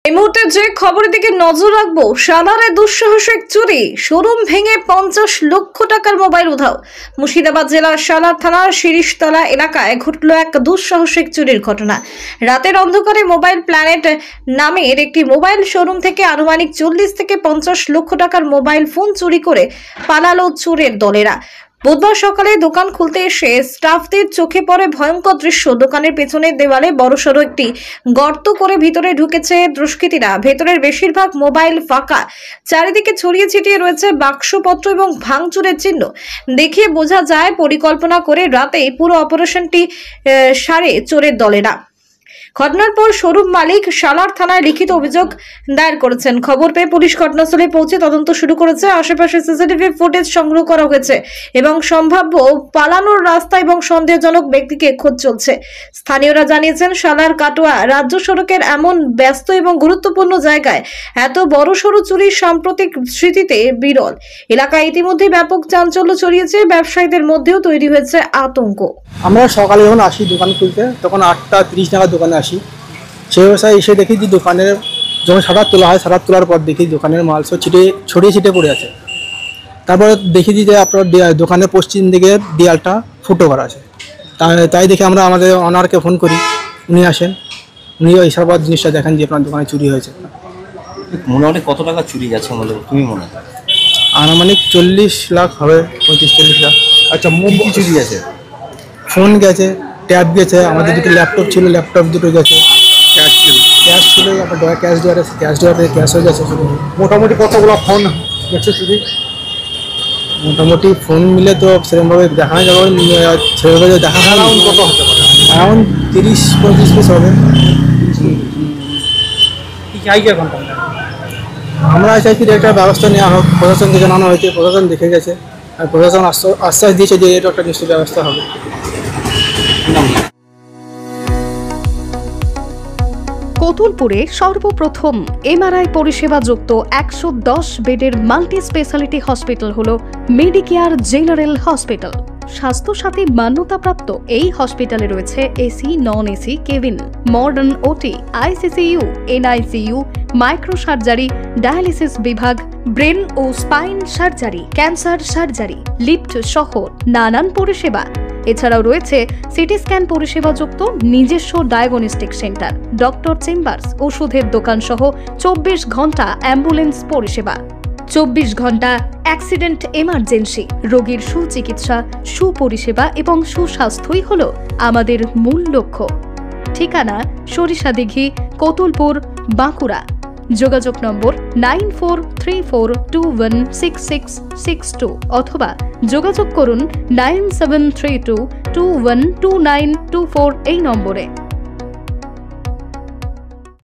এই মুহূর্তে যে খবরের দিকে নজর রাখবো, সালারে দুঃসাহসিক চুরি, শোরুম ভেঙে 50 লক্ষ টাকার মোবাইল উধাও। মুর্শিদাবাদ জেলার সালার থানার শিরিশতলা এলাকায় ঘটল এক দুঃসাহসিক চুরির ঘটনা। রাতের অন্ধকারে মোবাইল প্ল্যানেট নামের একটি মোবাইল শোরুম থেকে আনুমানিক 40 থেকে 50 লক্ষ টাকার মোবাইল ফোন চুরি করে পালালো চোরের দলেরা। বুধবার সকালে দোকান খুলতে এসে স্টাফদের চোখে পড়ে ভয়ঙ্কর দৃশ্য। দোকানের পেছনের দেওয়ালে বড়সড় একটি গর্ত করে ভিতরে ঢুকেছে দুষ্কৃতীরা। ভেতরের বেশিরভাগ মোবাইল ফাঁকা, চারিদিকে ছড়িয়ে ছিটিয়ে রয়েছে বাক্সপত্র এবং ভাঙচুরের চিহ্ন। দেখে বোঝা যায় পরিকল্পনা করে রাতেই পুরো অপারেশনটি সারে চোরের দলেরা। ঘটনার পর শোরুম মালিক সালার থানায় লিখিত অভিযোগ দায়ের করেছেন। খবর পেয়ে পুলিশ ঘটনাস্থলে পৌঁছে তদন্ত শুরু করেছে। আশেপাশে সিসিটিভি ফুটেজ সংগ্রহ করা হয়েছে এবং সম্ভাব্য পালানোর রাস্তা এবং সন্দেহজনক ব্যক্তিকে খোঁজ চলছে। স্থানীয়রা জানিয়েছেন, সালার কাটোয়া রাজ্য সড়কের এমন ব্যস্ত এবং গুরুত্বপূর্ণ জায়গায় এত বড়সড় চুরির সাম্প্রতিক স্মৃতিতে বিরল। এলাকায় ইতিমধ্যে ব্যাপক চাঞ্চল্য ছড়িয়েছে, ব্যবসায়ীদের মধ্যেও তৈরি হয়েছে আতঙ্ক। আমরা সকালে যখন আসি দোকান খুলতে, তখন 8টা 30 নাগাদ দোকানে আসি। সেই অবস্থায় এসে দেখি যে দোকানের যখন শাটার তোলা হয়, শাটার তোলার পর দেখি দোকানের মাল সব ছড়িয়ে ছিটে পড়ে আছে। তারপর দেখি যে আপনার দোকানের পশ্চিম দিকে দেয়ালটা ফুটো করা আছে। তাই দেখে আমরা আমাদের অনারকে ফোন করি, উনি আসেন, উনি এইসব জিনিসটা দেখেন যে আপনার দোকানে চুরি হয়েছে। মোটামুটি কত টাকা চুরি গেছে বলে তুমি মনে হয়? আনুমানিক 40 লাখ হবে, 35-40 লাখ। আচ্ছা, কি চুরি গেছে? ফোন গেছে, ট্যাব গেছে, আমাদের দুটো ল্যাপটপ ছিল, ল্যাপটপ দুটো গেছে, ক্যাশ ছিল আপনার ক্যাশ ড্রয়ারে ক্যাশ হয়ে গেছে। মোটামুটি কতগুলো ফোন গেছে চুরি? মোটামুটি ফোন মিলে তো সেরকমভাবে দেখানো যাবে, সেরকমভাবে দেখা কত হতে পারে? অ্যারাউন্ড 30-35 পিস হবে। আমরা চাইছি যে একটা ব্যবস্থা নেওয়া হোক, প্রশাসনকে জানানো হয়েছে, প্রশাসন দেখে গেছে, আর প্রশাসন আশ্বাস দিয়েছে যে এটা একটা নিশ্চয়ই ব্যবস্থা হবে। কতুলপুরে সর্বপ্রথম এমআরআই পরিষেবা যুক্ত 110 বেডের মাল্টি স্পেশালিটি হসপিটাল হল মেডিকেয়ার জেনারেল হসপিটাল। স্বাস্থ্যসাথী মান্যতাপ্রাপ্ত এই হসপিটালে রয়েছে AC, non AC cabin, modern OT, ICCU, NICU, micro surgery, dialysis বিভাগ, ব্রেন ও spine surgery, cancer surgery, lift সহ নানান পরিষেবা। এছাড়াও রয়েছে সিটি স্ক্যান পরিষেবা যুক্ত নিজস্ব ডায়াগনস্টিক সেন্টার, ডক্টর চেম্বার্স, ওষুধের দোকান সহ 24 ঘন্টা অ্যাম্বুলেন্স পরিষেবা। 24 ঘন্টা অ্যাক্সিডেন্ট এমার্জেন্সি, রোগীর সুচিকিৎসা, সুপরিষেবা এবং সুস্বাস্থ্যই হল আমাদের মূল লক্ষ্য। ঠিকানা সরিষাদিঘি, কতুলপুর, বাঁকুড়া। যোগাযোগ নম্বর 9434216662 অথবা যোগাযোগ করুন 9732212924 এই নম্বরে।